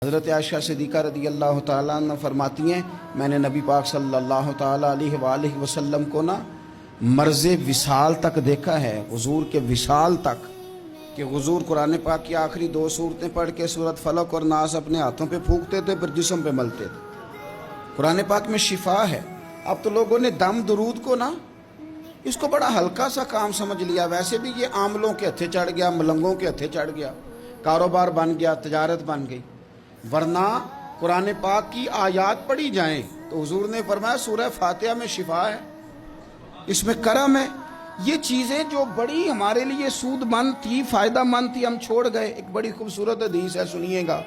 حضرت عائشہ صدیقہ رضی اللہ تعالیٰ عنہ فرماتی ہیں میں نے نبی پاک صلی اللہ تعالیٰ علیہ وآلہ وسلم کو مرض وصال تک دیکھا ہے، حضور کے وصال تک، کہ حضور قرآن پاک کی آخری 2 سورتیں پڑھ کے سورت فلق اور ناس اپنے ہاتھوں پہ پھونکتے تھے، پھر جسم پہ ملتے تھے۔ قرآن پاک میں شفا ہے۔ اب تو لوگوں نے دم درود کو اس کو بڑا ہلکا سا کام سمجھ لیا۔ ویسے بھی یہ عاملوں کے ہتھے چڑھ گیا، ملنگوں کے ہتھے چڑھ گیا، کاروبار بن گیا، تجارت بن گئی۔ ورنہ قرآن پاک کی آیات پڑھی جائیں تو حضور نے فرمایا سورہ فاتحہ میں شفا ہے، اس میں کرم ہے۔ یہ چیزیں جو بڑی ہمارے لیے سود مند تھی، فائدہ مند تھی، ہم چھوڑ گئے۔ ایک بڑی خوبصورت حدیث ہے، سنیے گا۔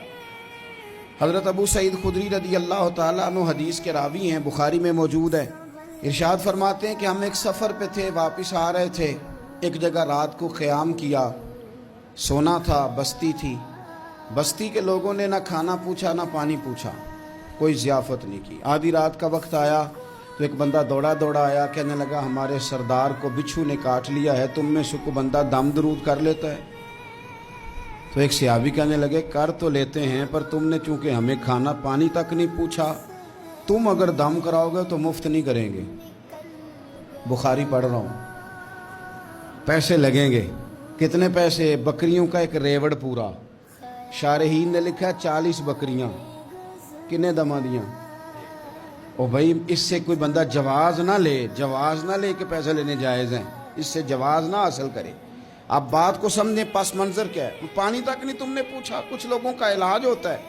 حضرت ابو سعید خدری رضی اللہ تعالیٰ عنہ حدیث کے راوی ہیں، بخاری میں موجود ہے۔ ارشاد فرماتے ہیں کہ ہم ایک سفر پہ تھے، واپس آ رہے تھے، ایک جگہ رات کو قیام کیا، سونا تھا، بستی تھی۔ بستی کے لوگوں نے نہ کھانا پوچھا نہ پانی پوچھا، کوئی ضیافت نہیں کی۔ آدھی رات کا وقت آیا تو ایک بندہ دوڑا آیا، کہنے لگا ہمارے سردار کو بچھو نے کاٹ لیا ہے، تم میں سے کوئی بندہ دم درود کر لیتا ہے؟ تو ایک صحابی کہنے لگے کر تو لیتے ہیں، پر تم نے چونکہ ہمیں کھانا پانی تک نہیں پوچھا، تم اگر دم کراؤ گے تو مفت نہیں کریں گے۔ بخاری پڑھ رہا ہوں، پیسے لگیں گے۔ کتنے پیسے؟ بکریوں کا ایک ریوڑ پورا۔ شارحین نے لکھا 40 بکریاں۔ کنے دما دیاں؟ او بھائی اس سے کوئی بندہ جواز نہ لے کہ پیسے لینے جائز ہیں، اس سے جواز نہ حاصل کرے۔ آپ بات کو سمجھیں، پس منظر کیا ہے؟ پانی تک نہیں تم نے پوچھا۔ کچھ لوگوں کا علاج ہوتا ہے،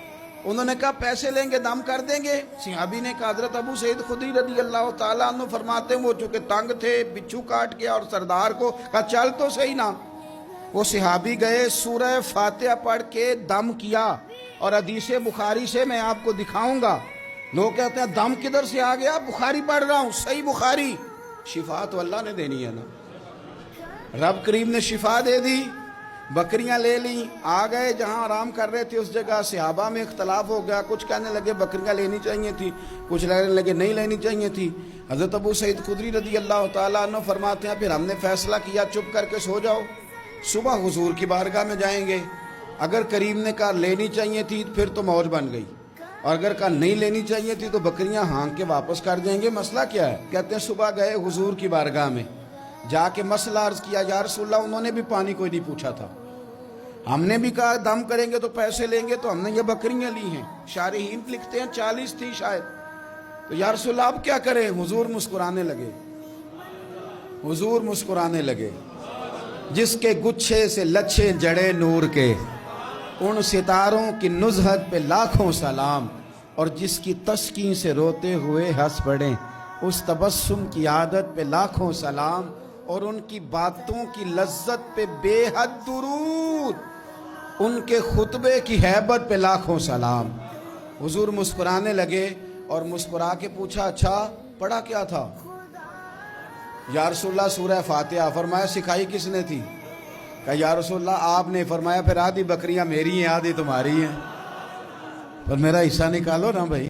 انہوں نے کہا پیسے لیں گے دم کر دیں گے۔ صحابی نے کہا حضرت ابو سعید خدری رضی اللہ تعالیٰ عنہ فرماتے ہیں وہ چونکہ تنگ تھے، بچھو کاٹ گیا، اور سردار کو کہا چل تو صحیح نا۔ وہ صحابی گئے، سورہ فاتحہ پڑھ کے دم کیا، اور حدیث بخاری سے میں آپ کو دکھاؤں گا۔ لوگ کہتے ہیں دم کدھر سے آ گیا؟ بخاری پڑھ رہا ہوں، صحیح بخاری۔ شفا تو اللہ نے دینی ہے نا، رب کریم نے شفا دے دی۔ بکریاں لے لیں، آ گئے جہاں آرام کر رہے تھے اس جگہ۔ صحابہ میں اختلاف ہو گیا، کچھ کہنے لگے بکریاں لینی چاہیے تھی، کچھ کہنے لگے نہیں لینی چاہیے تھی۔ حضرت ابو سعید خدری رضی اللہ تعالیٰ عنہ فرماتے ہیں پھر ہم نے فیصلہ کیا چپ کر کے سو جاؤ، صبح حضور کی بارگاہ میں جائیں گے۔ اگر کریم نے کہا لینی چاہیے تھی پھر تو موج بن گئی، اور اگر کہا نہیں لینی چاہیے تھی تو بکریاں ہانک کے واپس کر جائیں گے۔ مسئلہ کیا ہے؟ کہتے ہیں صبح گئے حضور کی بارگاہ میں، جا کے مسئلہ عرض کیا، یا رسول اللہ انہوں نے بھی پانی کوئی نہیں پوچھا تھا، ہم نے بھی کہا دم کریں گے تو پیسے لیں گے، تو ہم نے یہ بکریاں لی ہیں۔ شارحین لکھتے ہیں 40 تھی شاید۔ تو یا رسول اللہ اب کیا کریں؟ حضور مسکرانے لگے۔ جس کے گچھے سے لچھے جڑے نور کے، ان ستاروں کی نزہت پہ لاکھوں سلام، اور جس کی تسکین سے روتے ہوئے ہنس پڑیں، اس تبسم کی عادت پہ لاکھوں سلام، اور ان کی باتوں کی لذت پہ بے حد درود، ان کے خطبے کی ہیبت پہ لاکھوں سلام۔ حضور مسکرانے لگے اور مسکرا کے پوچھا اچھا پڑھا کیا تھا؟ یا رسول اللہ سورہ فاتحہ۔ فرمایا سکھائی کس نے تھی؟ کہا یا رسول اللہ آپ نے۔ فرمایا پھر آدھی بکریاں میری ہیں آدھی تمہاری ہیں، پر میرا حصہ نکالو نا بھائی۔